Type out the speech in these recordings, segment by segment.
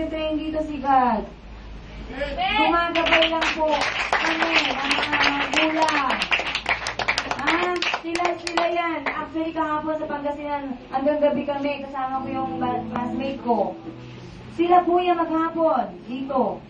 nagtitrain dito si God. Gumagabay lang po kami, ang mga magulang. Sila yan. Actually, kahapon sa Pangasinan, hanggang gabi kami, kasama ko yung classmate ko. Sila po yan maghapon, dito.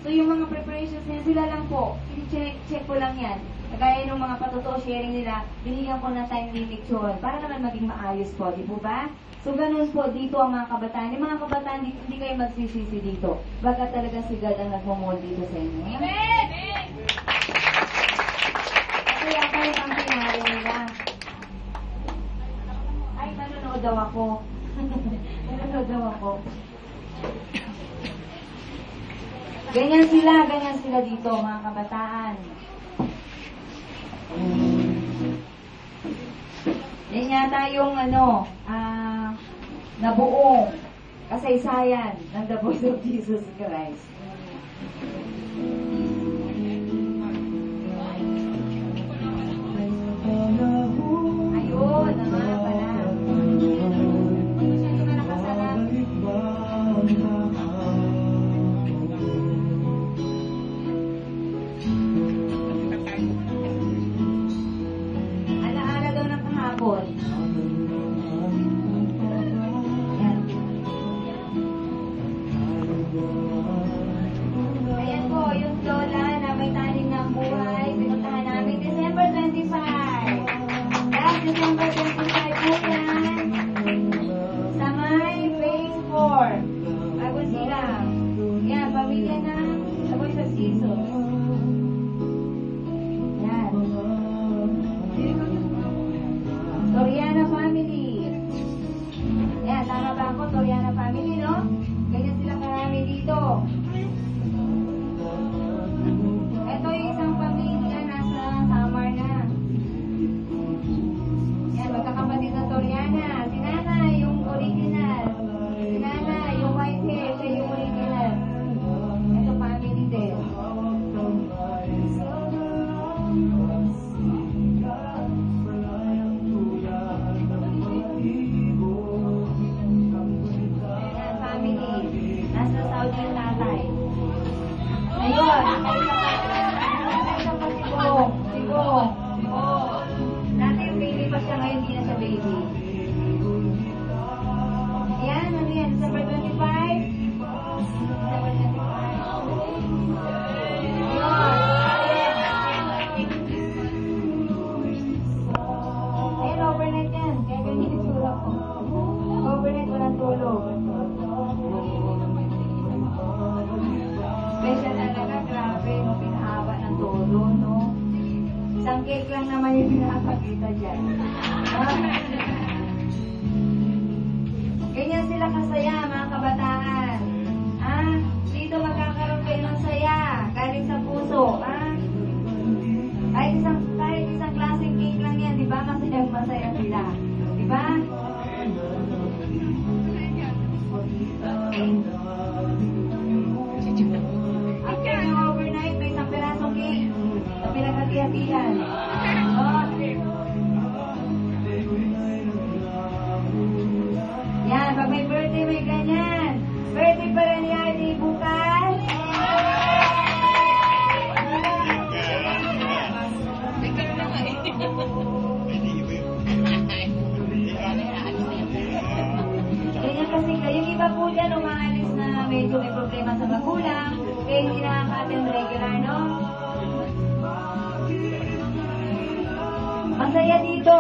So, yung mga preparations nila, sila lang po. Check ko lang yan. Kagaya ng mga patotoo sharing nila, binigyan ko na time limit yun para naman maging maayos po, di po ba? So, ganun po dito ang mga kabataan. Yung mga kabataan, hindi kayo magsisisi dito. Baka talaga si God ang nagmumol dito sa inyo. Amen! Kaya kayo ang pinari nila. Ay, nanonood daw ako. Nanonood daw ako. Ganyan sila dito, mga kabataan. Yan yata yung nabuong kasaysayan ng The Voice of Jesus Christ. Ayun, naman pala. Siya naman nakasarap. Alaala daw ng kahapon. Ayan po, yung lola na may tanim ng buhay, pinuntahan namin December 25. Last December 25 po yan. Sa may phase 4. Bago sila. Yan, pamilya na The Voice of Jesus. Yan. Toriana family. Yan, tama ba ako? Toriana family, no? Ganyan sila karami dito. Ito yung isang pamilya nasa Samar na. Yan, magkakapatid na Toriana. Si Nana, yung original. Si Nana, yung white hair, siya yung original. Ito family din. Ayan, family. Nasa Saudi yung tatay. Ayun. Isa pa si Bong. Si Bong. Dati baby pa siya, ngayon di na siya baby. Ayan, ano yan? December 25? December 25. Ayan, overnight yan. Kaya ganyan yung tulog ko. Overnight, walang tulog. Special talaga, grabe, no? Pinahaba ng todo, no? Isang cake lang naman yung pinapakita dyan. Ganyan sila kasaya, mga kabataan. Dito magkakaroon kayo ng saya, galing sa puso. Kahit isang klaseng cake lang yan, di ba? Masaya sila. Di ba? After ng overnight, may isang pirasong cake na pinaghati-hatian. Yan, pag may birthday, may ganyan. Birthday pa rin yan, bukas. Ganyan kasi, yung iba po dyan, umaalis na medyo may problema sa magulang, kaya hindi nakaka-attend regular, no? Masaya dito.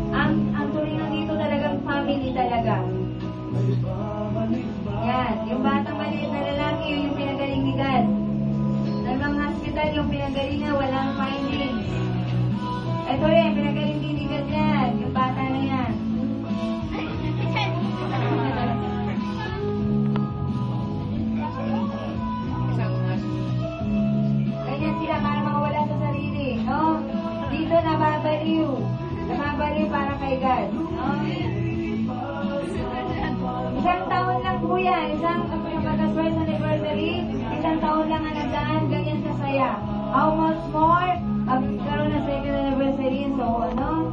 Ang turingan dito talagang family talaga. Yan, yung batang maliit na lalaki, yun yung pinagaling ni God. Sa mga hospital, yung pinagaling na walang finding. Ito rin, pinagaling din ni God yan, yung bata na yan. Ganyan sila para makawala sa sarili, no? Dito nababaliw. Nababaliw para kay God, no? Isang taon lang po yan. Pagka-first anniversary, isang taon lang ang nagdaan, ganyan kasaya. How much more? Magkaroon ng second anniversary and so on, no?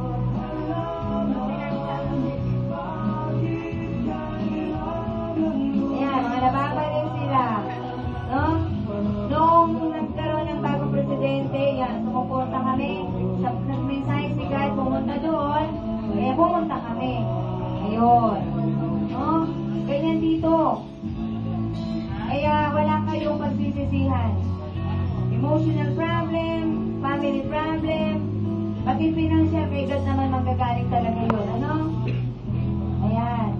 pumunta kami. Ayun. No? Ganyan dito. Kaya wala kayong pagsisisihan. Emotional problem, family problem, pati financial, kay God naman manggagaling talaga yun. Ano? Ayan.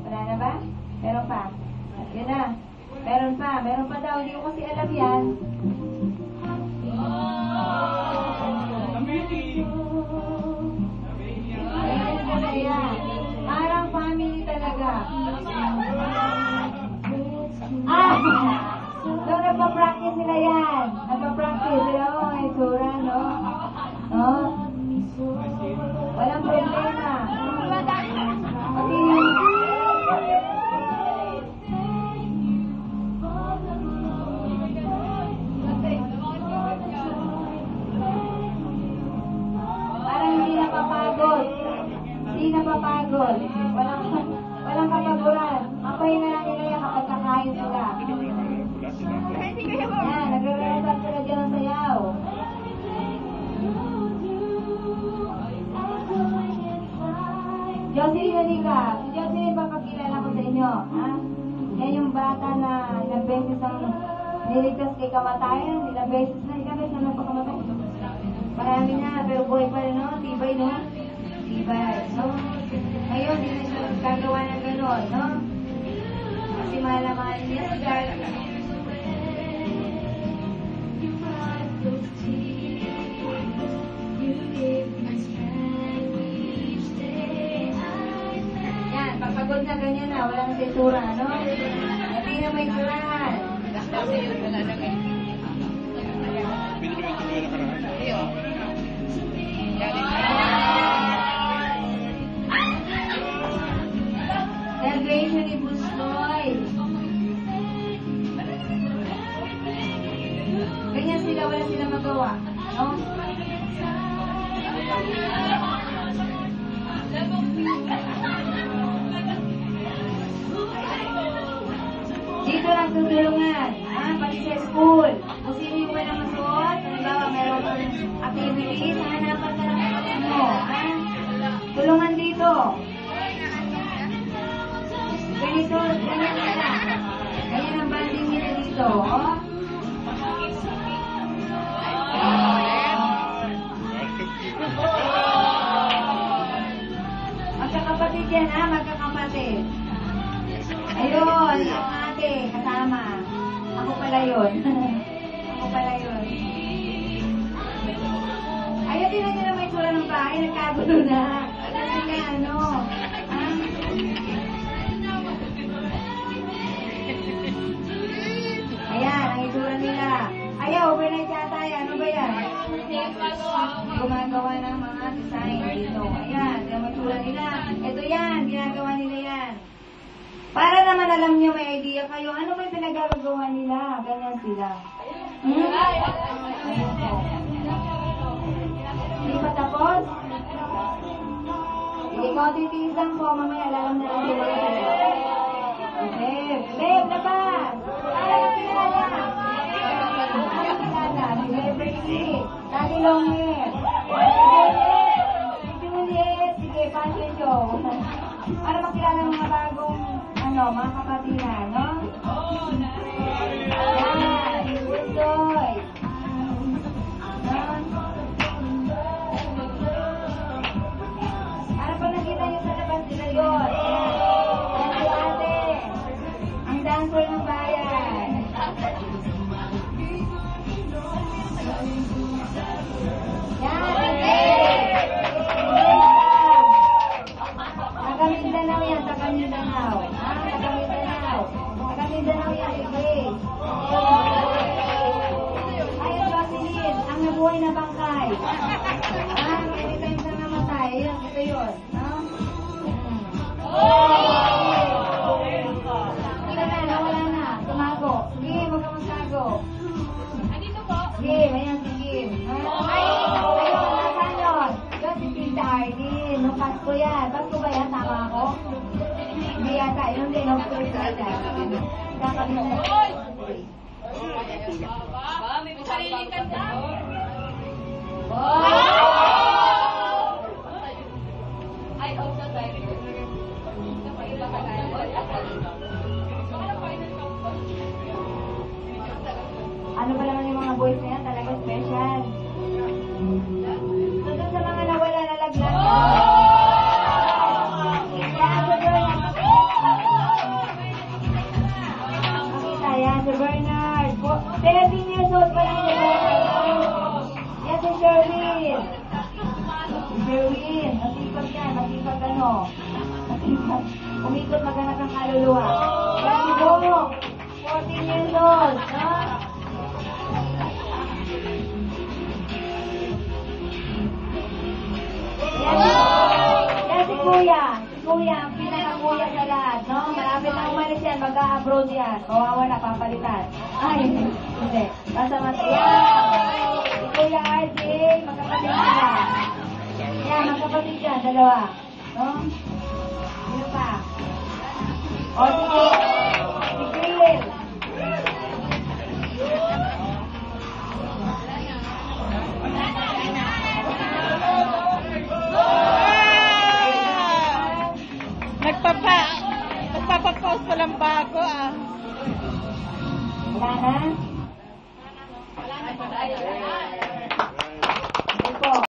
Wala na ba? Meron pa. Yun na. Meron pa daw. Hindi ko kasi alam yan. Ayan. Parang family talaga. So, nagpa-practice sila yan. Nagpa-practice. Sila mo, may sura, no? No? Walang problema. Parang hindi napapagod. Hindi napapagod. Walang kapaguran. Ang pahinga lang nila yan kapag kakain sila. Yan, nagre-relax sila dyan ng sayaw. Jocelyn, halika. Si Jocelyn, papakilala ko sa inyo. Ha? Yan yung bata na ilang beses ang niligtas kay kamatayan. Ilang beses na napakamatay. Marami na, pero buhay pa rin, no? Tibay, no? Tibay, no? Ngayon, hindi na siya gagawa ng gano'n, no? Kasi mahal niya si God. Yan, papagod na ganyan na, walang sensura, no? Hindi na may surahan. Celebration ni Bustoy. Ganyan sila, wala sila magawa. No? Dito lang tutulungan. Pati sa school. Kung sino yung walang masuot, halimbawa mayroon kang activities, hanapan ka ng kapatid mo. Tulungan dito. Ganito, ganyan nila. Ganyan ang banding nila dito. Oh. Magkakapatid yan, ha? Magkakapatid. Ayun, ang ate, kasama. Ako pala yun. Ako pala yun. Ayun, din na may tura ng bahay. Nagkagulo na. Kasi nga, ano, ayan, ang itura nila. Ayaw, overnight yata yan. Ano ba yan? Gumagawa ng mga design dito. Ayan, ang itura nila. Ito yan, ginagawa nila yan. Para naman alam nyo, may idea kayo, ano ba yung pinagagawa nila? Ganyan sila. Hindi pa tapos? Hindi ko titiisan po, mamaya alam na lang sila. Babe, labas! Para makilala! Si Beverly, Daddy Long Hair. Si Juliet, sige, Passion Show. Para makilala ng mga bagong, mga kapatiran, no? Yan, Bustoy. Para pag nakita nyo sa labas sila yun. Yan si ate. Ang dancer ng bayan. Taga-Mindanao yan, taga-Mindanao. Taga-Mindanao. Taga-Mindanao yan, sige. Ayun, Jocelyn, ang nabuhay na bangkay. Anytime na namatay. Ayun, ito yun. Wala na, nawala na. Tumago. Sige, huwag ka magtago. Sige, ayan, sige. Ayun, nasan yun? Yun, si Tita Arlene. Nung Pasko yan. Pasko ba yan? Tama ako? Hindi yata. Yun din, nung Pasko yan. Kakabit na. May sarilikan na. Ano pa naman yung mga boys na yan, talaga special. So, dun sa mga nawala na laglag. Yan, si Bernard. Makita yan, si Bernard. 13 years old pa lang si Bernard. Yan si Sherwin. Si Sherwin, masipag yan, masipag ano. Masipag. Umikot maghanap ng kaluluwa. Yan si Bono. 14 years old. No? Yan si Kuya. Si Kuya, ang pinaka-kuya sa lahat, no? Malapit na umalis yan, mag-a-abroad yan. Mawawala, papalitan. Ay, hindi. Basta yan. Si Kuya RJ, magkapatid sila. Yan, magkapatid yan, dalawa. No? Sino pa? O, si Krill. Nagpapapost pa lang bago ah. Wala na?